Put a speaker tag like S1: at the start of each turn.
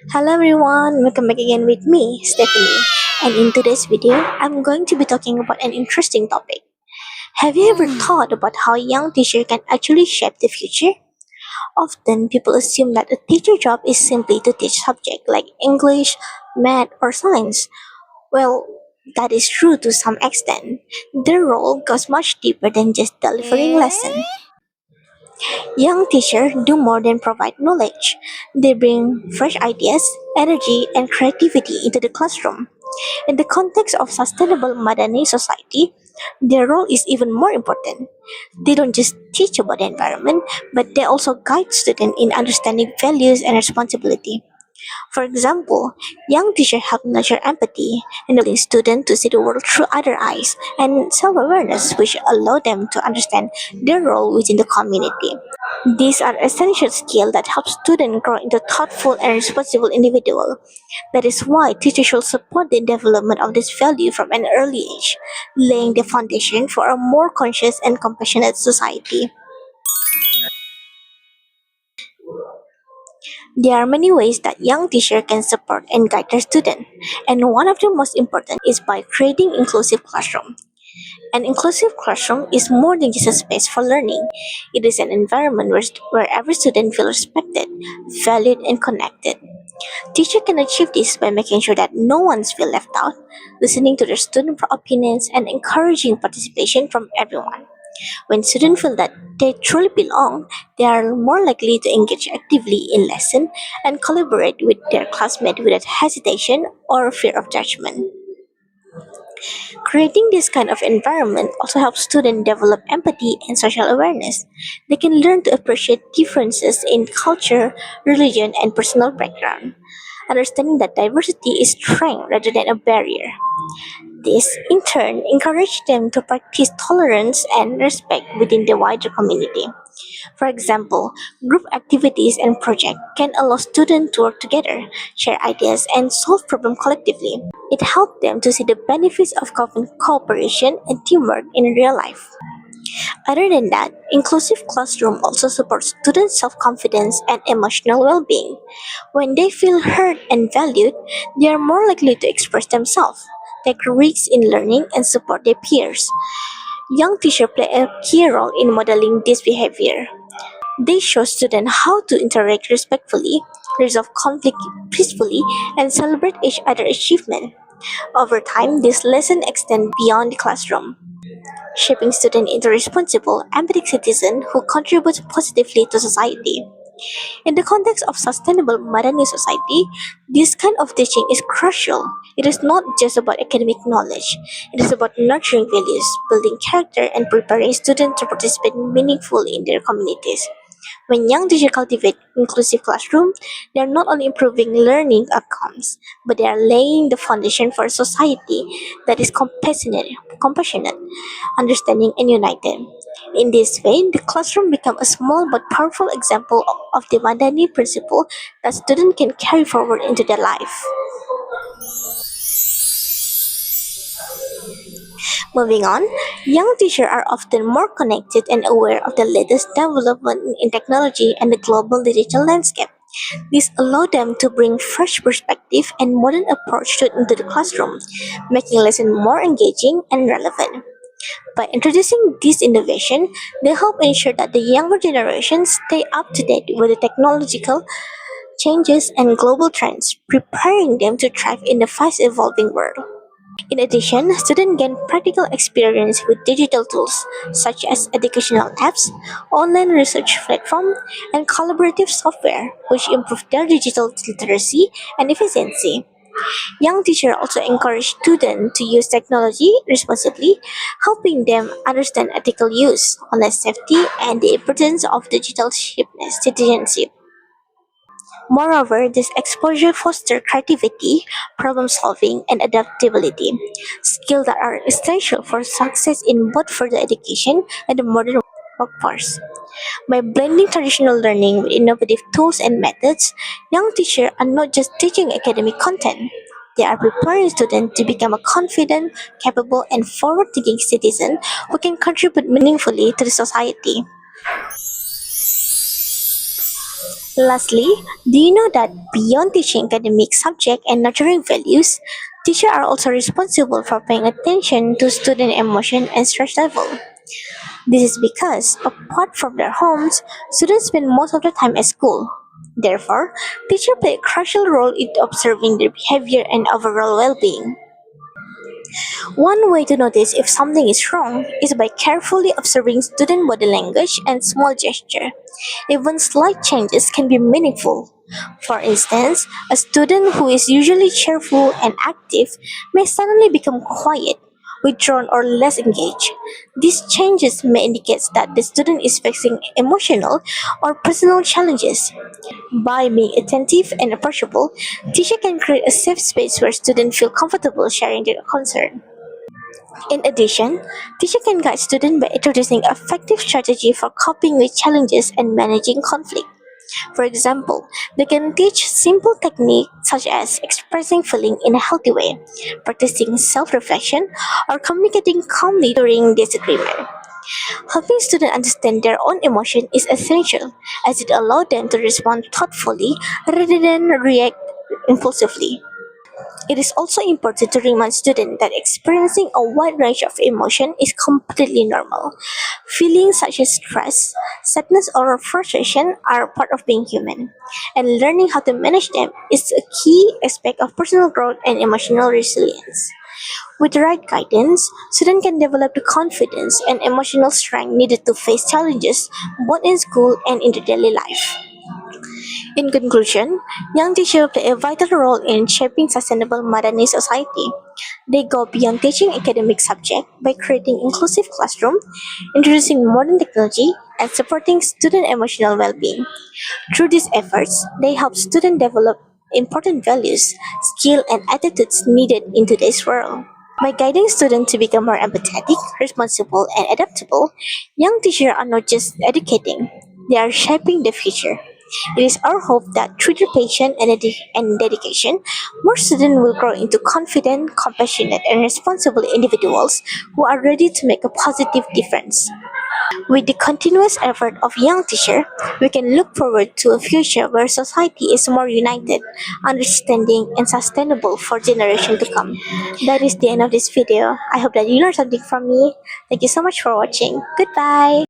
S1: Hello everyone, welcome back again with me, Stephanie. And in today's video, I'm going to be talking about an interesting topic. Have you ever thought about how young teacher can actually shape the future? Often people assume that a teacher job is simply to teach subjects like English, math, or science. Well, that is true to some extent. Their role goes much deeper than just delivering lessons. Young teachers do more than provide knowledge. They bring fresh ideas, energy, and creativity into the classroom. In the context of sustainable Madani society, their role is even more important. They don't just teach about the environment, but they also guide students in understanding values and responsibility. For example, young teachers help nurture empathy, enabling students to see the world through other eyes, and self-awareness, which allow them to understand their role within the community. These are essential skills that help students grow into thoughtful and responsible individuals. That is why teachers should support the development of this value from an early age, laying the foundation for a more conscious and compassionate society. There are many ways that young teachers can support and guide their students, and one of the most important is by creating inclusive classroom. An inclusive classroom is more than just a space for learning. It is an environment where every student feels respected, valued, and connected. Teachers can achieve this by making sure that no one feels left out, listening to their student opinions, and encouraging participation from everyone. When students feel that they truly belong, they are more likely to engage actively in lesson and collaborate with their classmates without hesitation or fear of judgment. Creating this kind of environment also helps students develop empathy and social awareness. They can learn to appreciate differences in culture, religion, and personal background, understanding that diversity is strength rather than a barrier. This, in turn, encourages them to practice tolerance and respect within the wider community. For example, group activities and projects can allow students to work together, share ideas, and solve problems collectively. It helps them to see the benefits of cooperation and teamwork in real life. Other than that, inclusive classroom also supports students' self-confidence and emotional well-being. When they feel heard and valued, they are more likely to express themselves, take risks in learning, and support their peers. Young teachers play a key role in modeling this behavior. They show students how to interact respectfully, resolve conflict peacefully, and celebrate each other's achievement. Over time, this lesson extends beyond the classroom, shaping students into responsible, empathetic citizens who contribute positively to society. In the context of sustainable Madani society, this kind of teaching is crucial. It is not just about academic knowledge. It is about nurturing values, building character, and preparing students to participate meaningfully in their communities. When young teachers cultivate inclusive classroom, they are not only improving learning outcomes, but they are laying the foundation for a society that is compassionate, understanding, and united. In this way, the classroom becomes a small but powerful example of the Madani principle that students can carry forward into their life. Moving on, young teachers are often more connected and aware of the latest development in technology and the global digital landscape. This allows them to bring fresh perspective and modern approach into the classroom, making lessons more engaging and relevant. By introducing this innovation, they help ensure that the younger generations stay up to date with the technological changes and global trends, preparing them to thrive in the fast evolving world. In addition, students gain practical experience with digital tools such as educational apps, online research platforms, and collaborative software, which improve their digital literacy and efficiency. Young teachers also encourage students to use technology responsibly, helping them understand ethical use, online safety, and the importance of digital citizenship. Moreover, this exposure fosters creativity, problem solving, and adaptability, skills that are essential for success in both further education and the modern workforce. By blending traditional learning with innovative tools and methods, young teachers are not just teaching academic content. They are preparing students to become a confident, capable, and forward thinking citizen who can contribute meaningfully to the society. Lastly, do you know that beyond teaching academic subject and nurturing values, teachers are also responsible for paying attention to student emotion and stress level? This is because, apart from their homes, students spend most of their time at school. Therefore, teachers play a crucial role in observing their behavior and overall well-being. One way to notice if something is wrong is by carefully observing student body language and small gesture. Even slight changes can be meaningful. For instance, a student who is usually cheerful and active may suddenly become quiet, withdrawn, or less engaged. These changes may indicate that the student is facing emotional or personal challenges. By being attentive and approachable, teacher can create a safe space where students feel comfortable sharing their concern. In addition, teacher can guide students by introducing effective strategy for coping with challenges and managing conflict. For example, they can teach simple techniques such as expressing feeling in a healthy way, practicing self-reflection, or communicating calmly during disagreement. Helping students understand their own emotion is essential as it allows them to respond thoughtfully rather than react impulsively. It is also important to remind students that experiencing a wide range of emotion is completely normal. Feelings such as stress, sadness, or frustration are part of being human, and learning how to manage them is a key aspect of personal growth and emotional resilience. With the right guidance, students can develop the confidence and emotional strength needed to face challenges both in school and in their daily life. In conclusion, young teachers play a vital role in shaping sustainable modernist society. They go beyond teaching academic subjects by creating inclusive classroom, introducing modern technology, and supporting student emotional well-being. Through these efforts, they help students develop important values, skills, and attitudes needed in today's world. By guiding students to become more empathetic, responsible, and adaptable, young teachers are not just educating, they are shaping the future. It is our hope that through their patience and dedication, more students will grow into confident, compassionate, and responsible individuals who are ready to make a positive difference. With the continuous effort of young teachers, we can look forward to a future where society is more united, understanding, and sustainable for generations to come. That is the end of this video. I hope that you learned something from me. Thank you so much for watching. Goodbye.